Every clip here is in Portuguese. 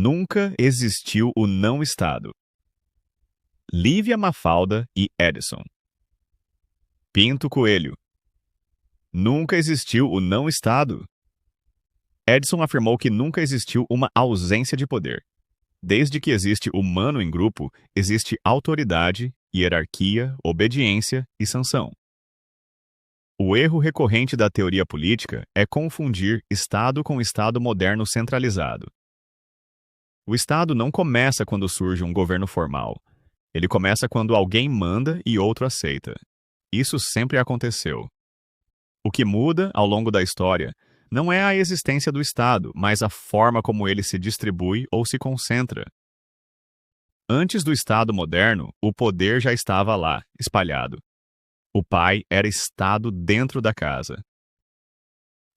Nunca existiu o não-estado. Lívia Mafalda e Edison. Pinto Coelho. Nunca existiu o não-estado. Edison afirmou que nunca existiu uma ausência de poder. Desde que existe humano em grupo, existe autoridade, hierarquia, obediência e sanção. O erro recorrente da teoria política é confundir Estado com Estado moderno centralizado. O Estado não começa quando surge um governo formal. Ele começa quando alguém manda e outro aceita. Isso sempre aconteceu. O que muda ao longo da história não é a existência do Estado, mas a forma como ele se distribui ou se concentra. Antes do Estado moderno, o poder já estava lá, espalhado. O pai era Estado dentro da casa.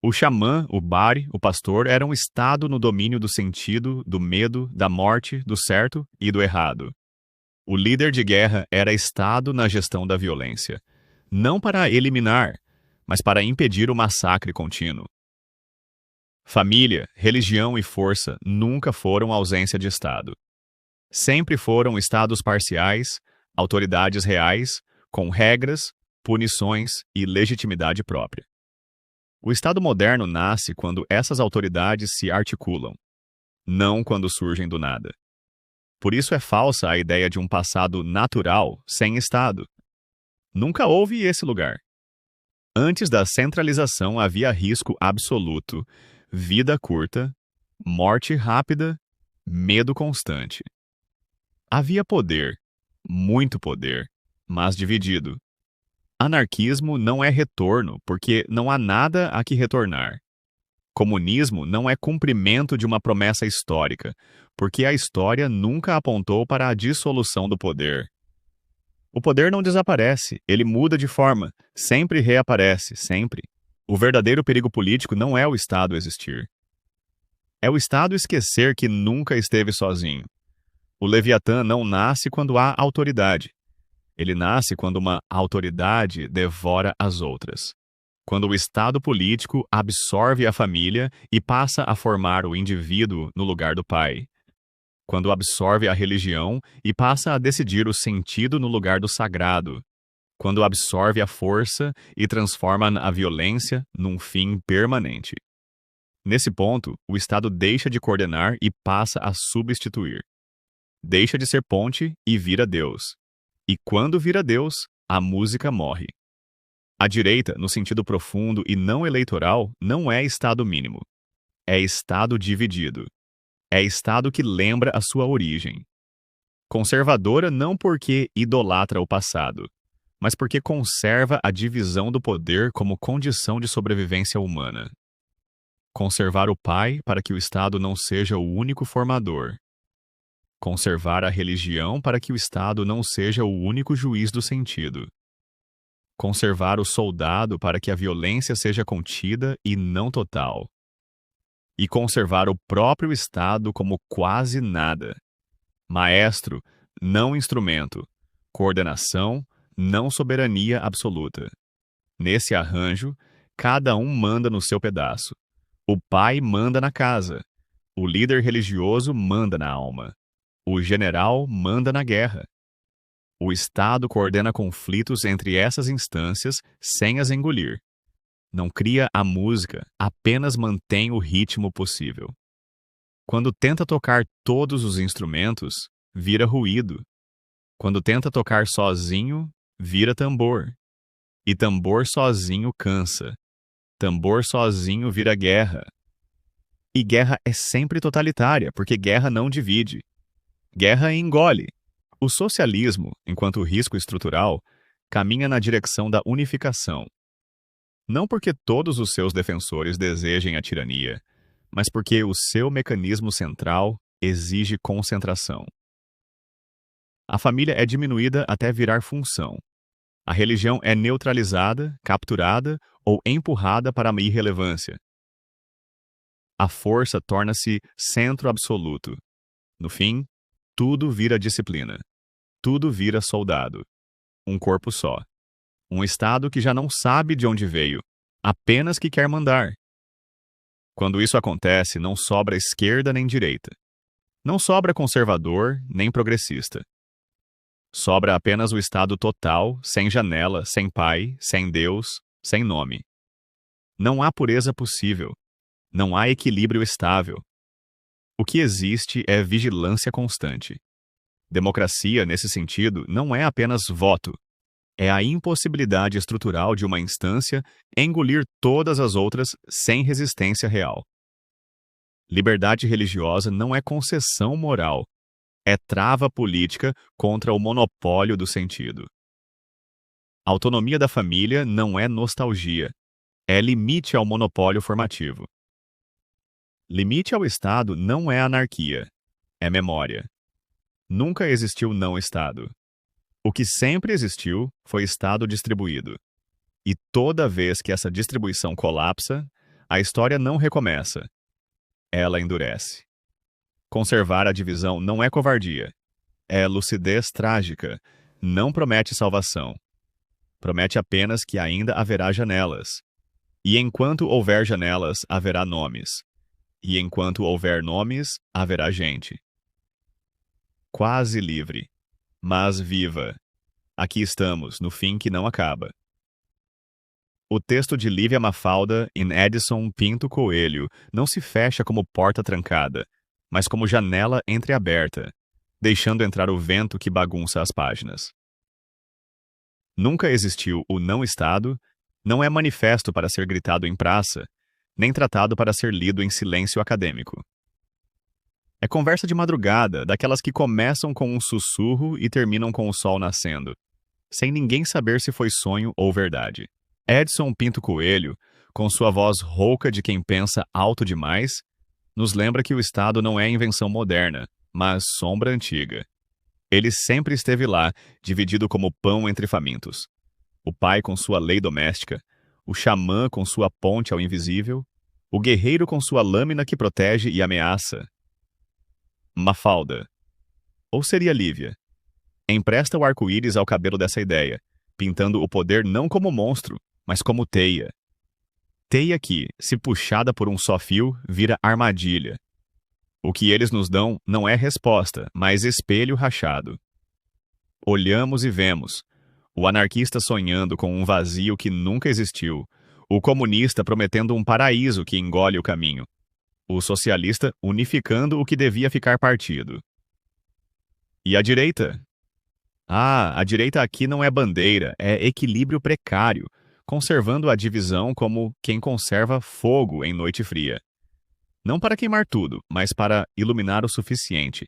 O xamã, o bari, o pastor eram Estado no domínio do sentido, do medo, da morte, do certo e do errado. O líder de guerra era Estado na gestão da violência, não para eliminar, mas para impedir o massacre contínuo. Família, religião e força nunca foram ausência de Estado. Sempre foram estados parciais, autoridades reais, com regras, punições e legitimidade própria. O Estado moderno nasce quando essas autoridades se articulam, não quando surgem do nada. Por isso é falsa a ideia de um passado natural sem Estado. Nunca houve esse lugar. Antes da centralização havia risco absoluto, vida curta, morte rápida, medo constante. Havia poder, muito poder, mas dividido. Anarquismo não é retorno, porque não há nada a que retornar. Comunismo não é cumprimento de uma promessa histórica, porque a história nunca apontou para a dissolução do poder. O poder não desaparece, ele muda de forma, sempre reaparece, sempre. O verdadeiro perigo político não é o Estado existir. É o Estado esquecer que nunca esteve sozinho. O Leviatã não nasce quando há autoridade. Ele nasce quando uma autoridade devora as outras. Quando o Estado político absorve a família e passa a formar o indivíduo no lugar do pai. Quando absorve a religião e passa a decidir o sentido no lugar do sagrado. Quando absorve a força e transforma a violência num fim permanente. Nesse ponto, o Estado deixa de coordenar e passa a substituir. Deixa de ser ponte e vira Deus. E quando vira Deus, a música morre. A direita, no sentido profundo e não eleitoral, não é Estado mínimo. É Estado dividido. É Estado que lembra a sua origem. Conservadora não porque idolatra o passado, mas porque conserva a divisão do poder como condição de sobrevivência humana. Conservar o pai para que o Estado não seja o único formador. Conservar a religião para que o Estado não seja o único juiz do sentido. Conservar o soldado para que a violência seja contida e não total. E conservar o próprio Estado como quase nada. Maestro, não instrumento. Coordenação, não soberania absoluta. Nesse arranjo, cada um manda no seu pedaço. O pai manda na casa. O líder religioso manda na alma. O general manda na guerra. O Estado coordena conflitos entre essas instâncias sem as engolir. Não cria a música, apenas mantém o ritmo possível. Quando tenta tocar todos os instrumentos, vira ruído. Quando tenta tocar sozinho, vira tambor. E tambor sozinho cansa. Tambor sozinho vira guerra. E guerra é sempre totalitária, porque guerra não divide. Guerra engole. O socialismo, enquanto risco estrutural, caminha na direção da unificação. Não porque todos os seus defensores desejem a tirania, mas porque o seu mecanismo central exige concentração. A família é diminuída até virar função. A religião é neutralizada, capturada ou empurrada para a irrelevância. A força torna-se centro absoluto. No fim, tudo vira disciplina. Tudo vira soldado. Um corpo só. Um Estado que já não sabe de onde veio, apenas que quer mandar. Quando isso acontece, não sobra esquerda nem direita. Não sobra conservador nem progressista. Sobra apenas o estado total, sem janela, sem pai, sem Deus, sem nome. Não há pureza possível. Não há equilíbrio estável. O que existe é vigilância constante. Democracia, nesse sentido, não é apenas voto. É a impossibilidade estrutural de uma instância engolir todas as outras sem resistência real. Liberdade religiosa não é concessão moral. É trava política contra o monopólio do sentido. Autonomia da família não é nostalgia. É limite ao monopólio formativo. Limite ao Estado não é anarquia. É memória. Nunca existiu não-Estado. O que sempre existiu foi Estado distribuído. E toda vez que essa distribuição colapsa, a história não recomeça. Ela endurece. Conservar a divisão não é covardia. É lucidez trágica. Não promete salvação. Promete apenas que ainda haverá janelas. E enquanto houver janelas, haverá nomes. E enquanto houver nomes, haverá gente. Quase livre, mas viva. Aqui estamos, no fim que não acaba. O texto de Lívia Mafalda em Edson Pinto Coelho não se fecha como porta trancada, mas como janela entreaberta, deixando entrar o vento que bagunça as páginas. Nunca existiu o não-Estado, não é manifesto para ser gritado em praça, nem tratado para ser lido em silêncio acadêmico. É conversa de madrugada, daquelas que começam com um sussurro e terminam com o sol nascendo, sem ninguém saber se foi sonho ou verdade. Edson Pinto Coelho, com sua voz rouca de quem pensa alto demais, nos lembra que o Estado não é invenção moderna, mas sombra antiga. Ele sempre esteve lá, dividido como pão entre famintos. O pai com sua lei doméstica, o xamã com sua ponte ao invisível, o guerreiro com sua lâmina que protege e ameaça. Mafalda. Ou seria Lívia? Empresta o arco-íris ao cabelo dessa ideia, pintando o poder não como monstro, mas como teia. Teia que, se puxada por um só fio, vira armadilha. O que eles nos dão não é resposta, mas espelho rachado. Olhamos e vemos. O anarquista sonhando com um vazio que nunca existiu. O comunista prometendo um paraíso que engole o caminho. O socialista unificando o que devia ficar partido. E a direita? Ah, a direita aqui não é bandeira, é equilíbrio precário, conservando a divisão como quem conserva fogo em noite fria. Não para queimar tudo, mas para iluminar o suficiente.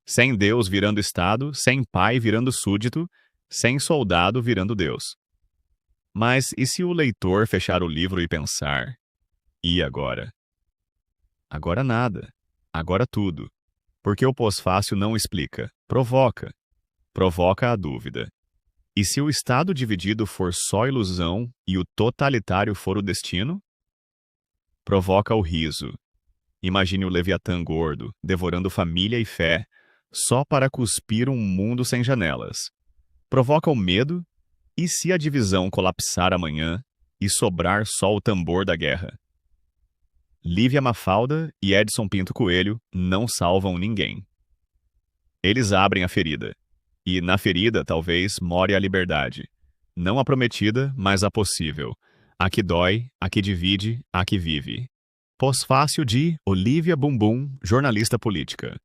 Sem Deus virando Estado, sem pai virando súdito, sem soldado virando Deus. Mas e se o leitor fechar o livro e pensar: e agora? Agora nada. Agora tudo. Porque o pós-fácil não explica, provoca. Provoca a dúvida. E se o Estado dividido for só ilusão e o totalitário for o destino? Provoca o riso. Imagine o Leviatã gordo, devorando família e fé, só para cuspir um mundo sem janelas. Provoca o medo. E se a divisão colapsar amanhã e sobrar só o tambor da guerra? Lívia Mafalda e Edson Pinto Coelho não salvam ninguém. Eles abrem a ferida. E na ferida talvez more a liberdade. Não a prometida, mas a possível. A que dói, a que divide, a que vive. Pós-fácil de Olívia Bumbum, jornalista política.